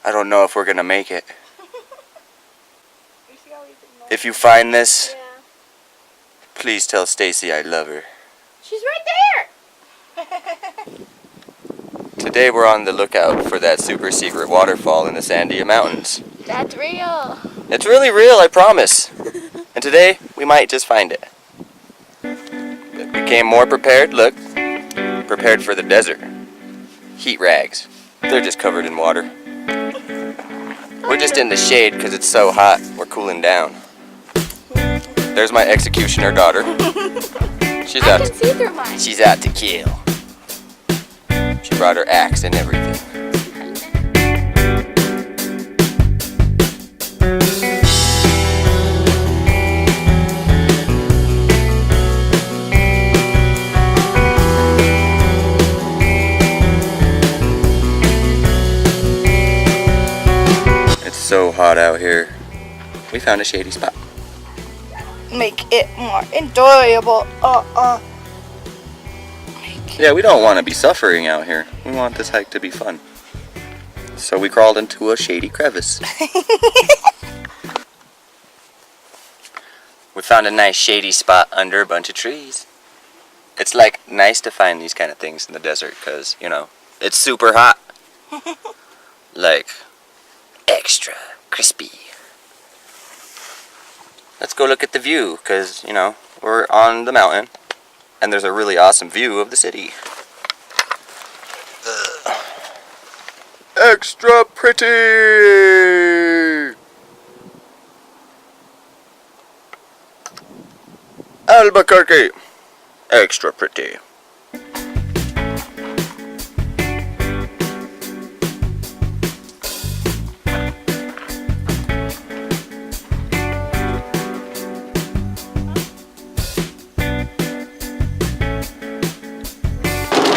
I don't know if we're gonna make it. If you find this, please tell Stacy I love her. She's right there! Today we're on the lookout for that super secret waterfall in the Sandia Mountains. That's real. It's really real, I promise. And today, we might just find it. We came more prepared, look. Prepared for the desert. Heat rags. They're just covered in water. We're just in the shade because it's so hot. We're cooling down. There's my executioner daughter. She's I can see through mine. She's out to kill. She brought her axe and everything. It's so hot out here. We found a shady spot. Make it more enjoyable. Yeah, we don't want to be suffering out here. We want this hike to be fun. So we crawled into a shady crevice. We found a nice shady spot under a bunch of trees. It's like nice to find these kind of things in the desert because, you know, it's super hot. Like, extra crispy. Let's go look at the view because, you know, we're on the mountain. And there's a really awesome view of the city. Extra pretty! Albuquerque! Extra pretty.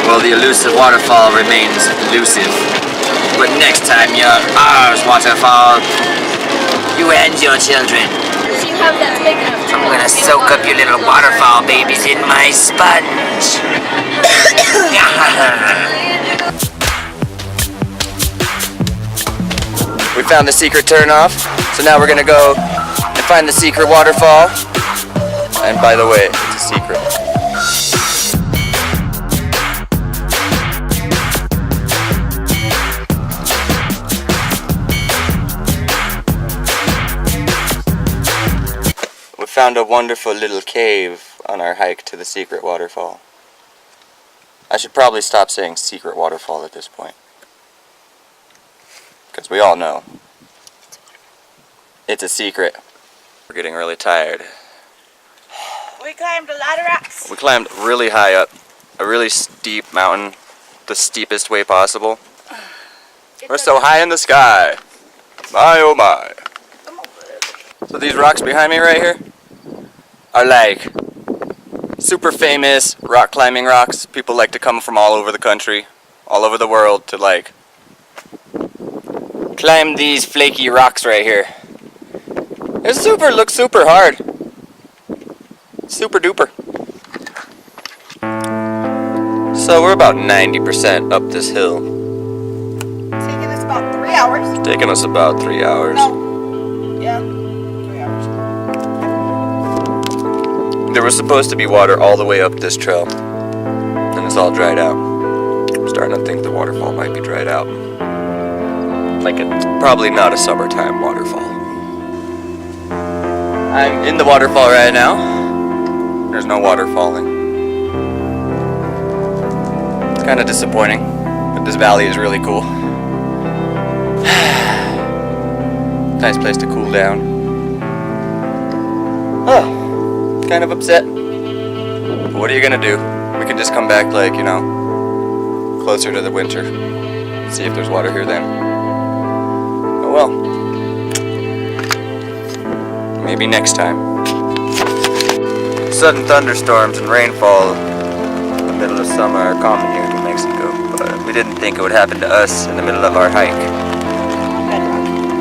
Well, the elusive waterfall remains elusive. But next time you're ours, waterfall, you and your children. If you have that big enough. I'm gonna soak up your little waterfall babies in my sponge. We found the secret turnoff, so now we're gonna go and find the secret waterfall. And by the way, it's a secret. Found a wonderful little cave on our hike to the secret waterfall. I should probably stop saying secret waterfall at this point. Because we all know. It's a secret. We're getting really tired. We climbed a lot of rocks. We climbed really high up. A really steep mountain. The steepest way possible. We're so high in the sky. My oh my. So these rocks behind me right here are like super famous rock climbing rocks. People like to come from all over the country, all over the world to like climb these flaky rocks right here. It looks super hard. Super duper. So we're about 90% up this hill. Taking us about 3 hours. Taking us about 3 hours. No. Yeah. There was supposed to be water all the way up this trail, and it's all dried out. I'm starting to think the waterfall might be dried out. Like it's probably not a summertime waterfall. I'm in the waterfall right now. There's no water falling. It's kind of disappointing, but this valley is really cool. Nice place to cool down. Oh. Kind of upset. But what are you gonna do? We can just come back like, you know, closer to the winter. See if there's water here then. Oh well. Maybe next time. Sudden thunderstorms and rainfall in the middle of summer are common here in New Mexico, but we didn't think it would happen to us in the middle of our hike.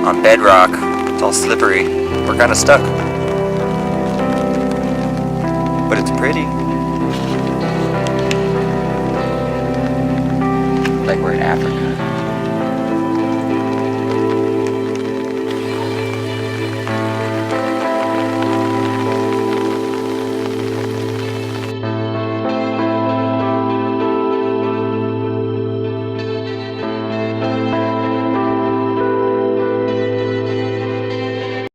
On bedrock. It's all slippery. We're kind of stuck. But it's pretty. Like we're in Africa.